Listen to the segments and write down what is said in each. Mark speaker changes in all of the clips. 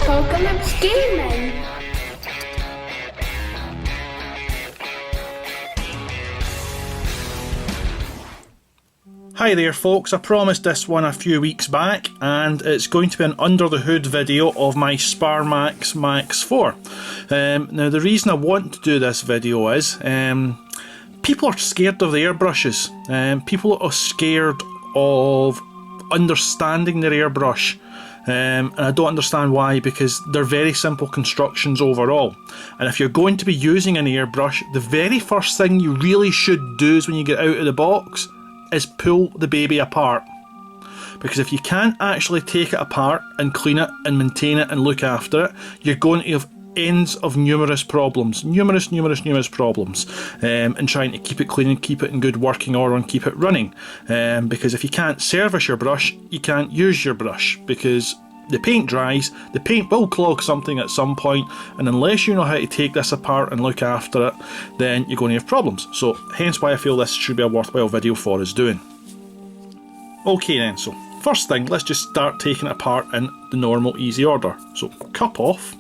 Speaker 1: Apocalypse Gaming.
Speaker 2: Hi there folks, I promised this one a few weeks back and it's going to be an under the hood video of my Sparmax Max-4. Now the reason I want to do this video is people are scared of the airbrushes. People are scared of understanding their airbrush. And I don't understand why, because they're very simple constructions overall. And if you're going to be using an airbrush, the very first thing you really should do is when you get out of the box is pull the baby apart. Because if you can't actually take it apart and clean it and maintain it and look after it, you're going to have ends of numerous problems. Numerous problems in trying to keep it clean and keep it in good working order and keep it running. Because if you can't service your brush, you can't use your brush, because the paint dries, the paint will clog something at some point, and unless you know how to take this apart and look after it, then you're going to have problems. So hence why I feel this should be a worthwhile video for us doing. Okay then, so first thing, let's just start taking it apart in the normal easy order. So cup off,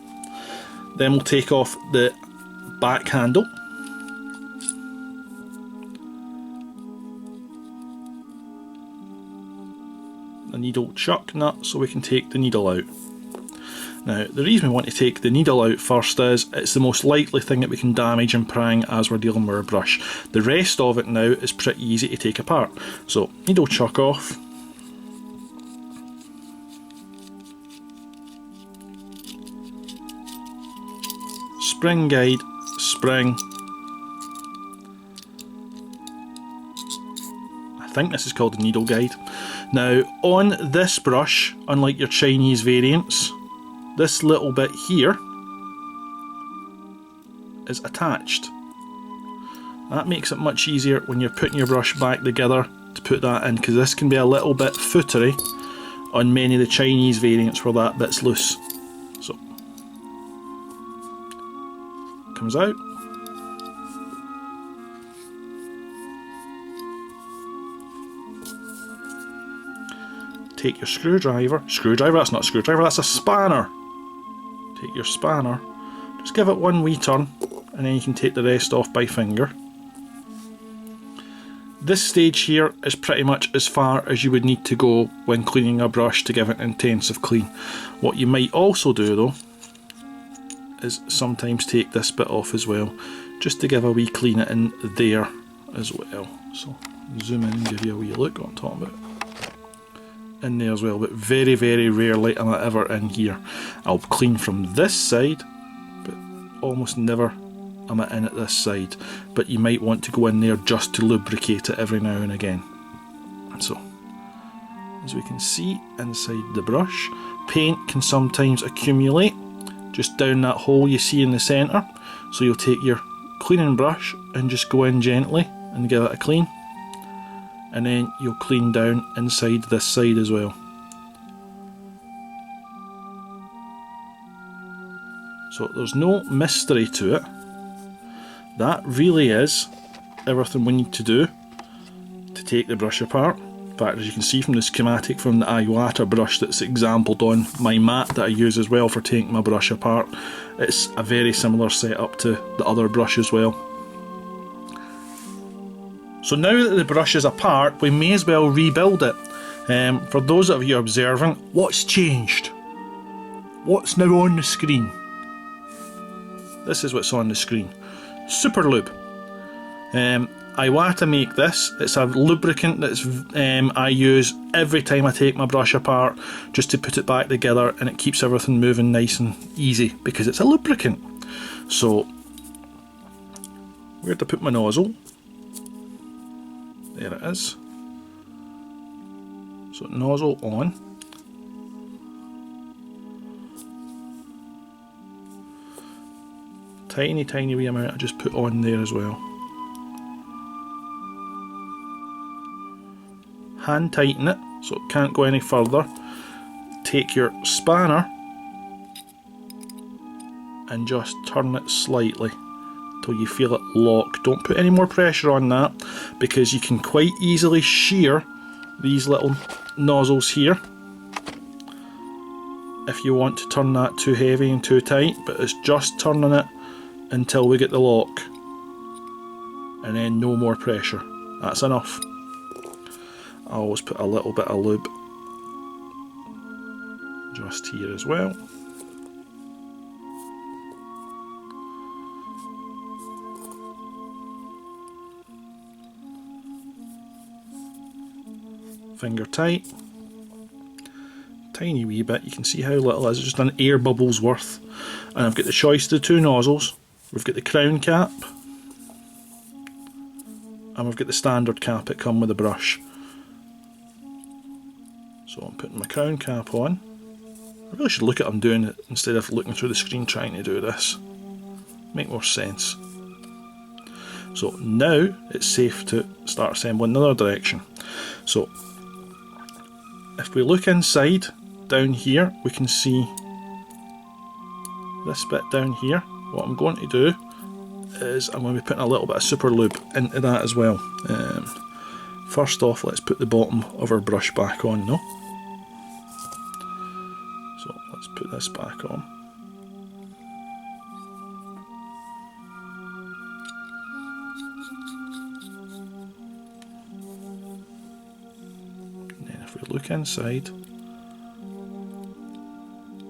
Speaker 2: then we'll take off the back handle. The needle chuck nut so we can take the needle out. Now the reason we want to take the needle out first is it's the most likely thing that we can damage and prang as we're dealing with our brush. The rest of it now is pretty easy to take apart. So needle chuck off. Spring guide, spring. I think this is called the needle guide. Now on this brush, unlike your Chinese variants, this little bit here is attached. That makes it much easier when you're putting your brush back together to put that in, because this can be a little bit footery on many of the Chinese variants where that bit's loose. So, comes out. Take your screwdriver, that's not a screwdriver, that's a spanner. Take your spanner, just give it one wee turn, and then you can take the rest off by finger. This stage here is pretty much as far as you would need to go when cleaning a brush to give it an intensive clean. What you might also do though, is sometimes take this bit off as well, just to give a wee clean it in there as well. So zoom in and give you a wee look what I'm talking about. In there as well, but very rarely am I ever in here. I'll clean from this side, but almost never am I in at this side. But you might want to go in there just to lubricate it every now and again. So, as we can see inside the brush, paint can sometimes accumulate just down that hole you see in the centre. So you'll take your cleaning brush and just go in gently and give it a clean. And then you'll clean down inside this side as well. So there's no mystery to it. That really is everything we need to do to take the brush apart. In fact, as you can see from the schematic from the Iwata brush that's exampled on my mat that I use as well for taking my brush apart, it's a very similar setup to the other brush as well. So now that the brush is apart, we may as well rebuild it. For those of you observing, what's changed? What's now on the screen? This is what's on the screen. Super Lube. Iwata make this. It's a lubricant that's I use every time I take my brush apart, just to put it back together, and it keeps everything moving nice and easy because it's a lubricant. So, where to put my nozzle? There it is. So nozzle on. Tiny wee amount I just put on there as well. Hand tighten it so it can't go any further. Take your spanner and just turn it slightly till you feel it lock. Don't put any more pressure on that, because you can quite easily shear these little nozzles here if you want to turn that too heavy and too tight, but it's just turning it until we get the lock, and then no more pressure. That's enough. I always put a little bit of lube just here as well. Finger tight. Tiny wee bit, you can see how little it is, just an air bubble's worth. And I've got the choice of the two nozzles. We've got the crown cap, and we've got the standard cap that come with the brush. So I'm putting my crown cap on. I really should look at them doing it instead of looking through the screen trying to do this. Make more sense. So now it's safe to start assembling in another direction. So if we look inside, down here, we can see this bit down here. What I'm going to do is I'm going to be putting a little bit of super lube into that as well. First off, let's put the bottom of our brush back on, no? So let's put this back on. And then if we look inside,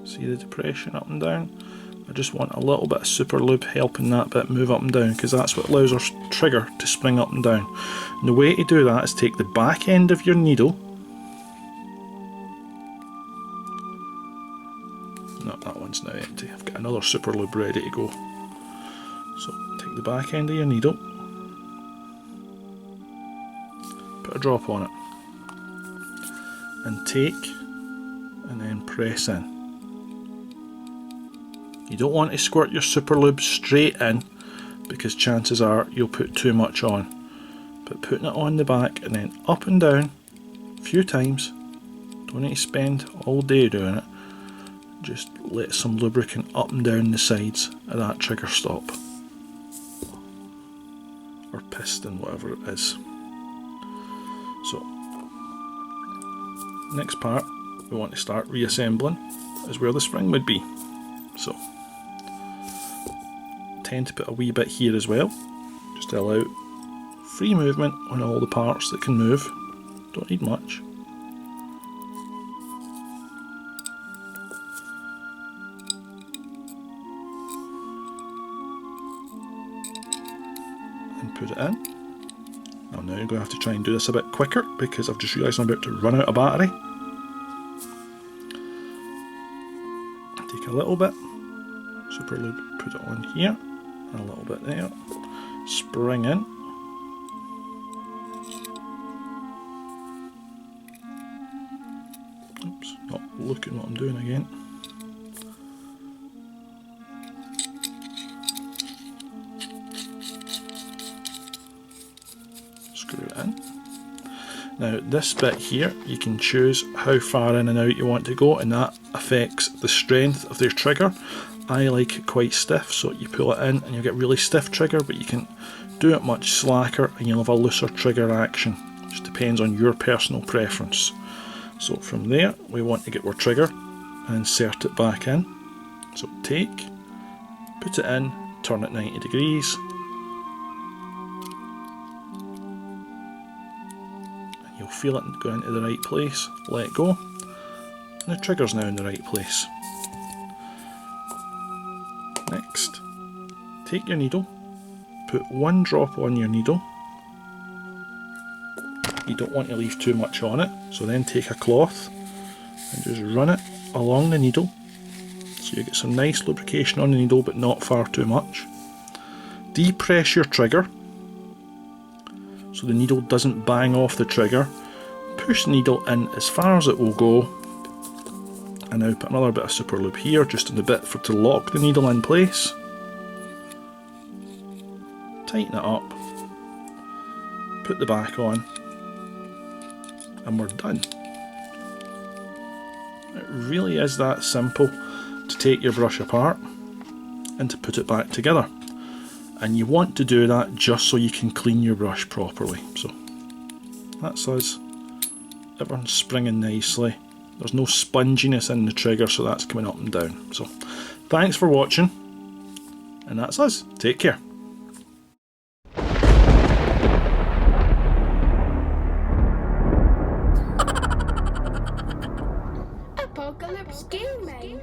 Speaker 2: see the depression up and down? I just want a little bit of super lube helping that bit move up and down, because that's what allows our trigger to spring up and down. And the way to do that is take the back end of your needle. No, that one's now empty. I've got another super lube ready to go. So take the back end of your needle, put a drop on it, and take and then press in. You don't want to squirt your super lube straight in, because chances are you'll put too much on. But putting it on the back and then up and down a few times, don't need to spend all day doing it, just let some lubricant up and down the sides of that trigger stop, or piston, whatever it is. So next part we want to start reassembling is where the spring would be. So tend to put a wee bit here as well, just to allow free movement on all the parts that can move. Don't need much. And put it in. Now I'm going to have to try and do this a bit quicker, because I've just realised I'm about to run out of battery. Take a little bit, super lube, put it on here, and a little bit there, spring in, oops, not looking what I'm doing again, screw it in. Now this bit here, you can choose how far in and out you want to go, and that affects the strength of the trigger. I like it quite stiff, so you pull it in and you'll get really stiff trigger, but you can do it much slacker and you'll have a looser trigger action. Just depends on your personal preference. So from there we want to get our trigger and insert it back in. So take, put it in, turn it 90 degrees, and you'll feel it go into the right place. Let go, and the trigger's now in the right place. Next, take your needle, put one drop on your needle. You don't want to leave too much on it, so then take a cloth and just run it along the needle, so you get some nice lubrication on the needle but not far too much. Depress your trigger so the needle doesn't bang off the trigger. Push the needle in as far as it will go, and now put another bit of super lube here, just in the bit to lock the needle in place. Tighten it up, put the back on, and we're done. It really is that simple to take your brush apart and to put it back together. And you want to do that just so you can clean your brush properly. So that's us. Everyone's springing nicely. There's no sponginess in the trigger, so that's coming up and down. So thanks for watching, and that's us. Take care.
Speaker 1: Apocalypse Gaming.